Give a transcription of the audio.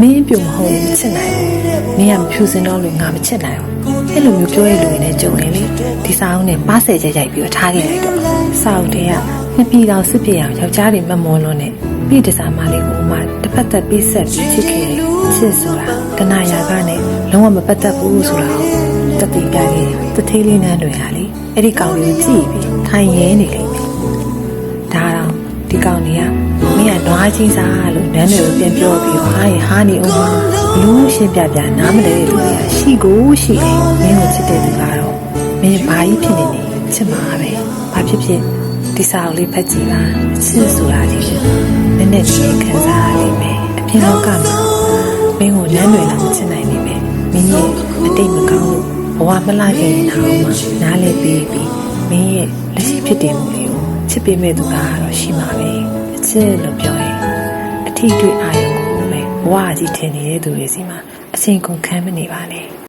မင်းပြုံမဟုတ်ရင်ချစ်နိုင်ဘူးမင်းကမဖြူစင်တော့လို့ငါမချစ်နိုင်ဘူးအဲ့လိုမျိုးပြောရလို့နဲ့ကြုံရင်လေဒီစာအုပ်နဲ့ပါးဆယ်ချက်ရိုက်ပြီးထားခဲ့လိုက်တော့စာအုပ်တွေကနှစ်ပြည်တော်စစ်ပြေအောင်ယောက်ျားတွေမမောလို့နဲ့ပြည်တစားမလေးကိုမှတစ်ဖက်သက်ပေးဆက်ပြီးချစ်ခဲ့ချစ်ဆိုတာကနာယာကနဲ့လုံးဝမပတ်သက်ဘူးဆိုတာတတိပြခဲ့တထေးလေးနန်းတွေဟာလေအဲ့ဒီကောင်လေးကြည့်ပြီးထိုင်ရဲနေလိမ့်မယ်ဒါတော့ဒီကောင်လေးကမင်းကနွားချင်းစားလို့နန်းတွေကိုပြန်ပြောပြီးဟာရင်ဟာနေအောင်လူရှင်းပြပြနားမလဲတဲ့သူတွေကရှိကိုရှိတယ်မင်းကိုချစ်တဲ့သူကတော့မင်းဘာကြီးဖြစ်နေနေချစ်မှာပဲဘာဖြစ်ဖြစ်ဒီစာအုပ်လေးဖတ်ကြည့်ပါချစ်ဆိုတာဒီနည်းနည်းလေးခံစားရလိမ့်မယ်အပြင်လောကမှာမင်းကိုနန်းတွေလောက်ချစ်နိုင်နေမယ်မင်းရဲ့အတိတ်မကောင်းလို့ဘဝမလာခဲ့ရင်တော့မှနားလဲပေးပြီးမင်းရဲ့လက်ရှိဖြစ်တည်မှုလေးကိုချစ်ပေးမဲ့သူကတော့ရှိမှာပဲအချစ်လို့ပြောရင်အထီးတွေ့အာရုံကိုပဲဘဝကြီးထင်နေတဲ့သူတွေစီမှာအချိန်ကုန်ခံမနေပါနဲ့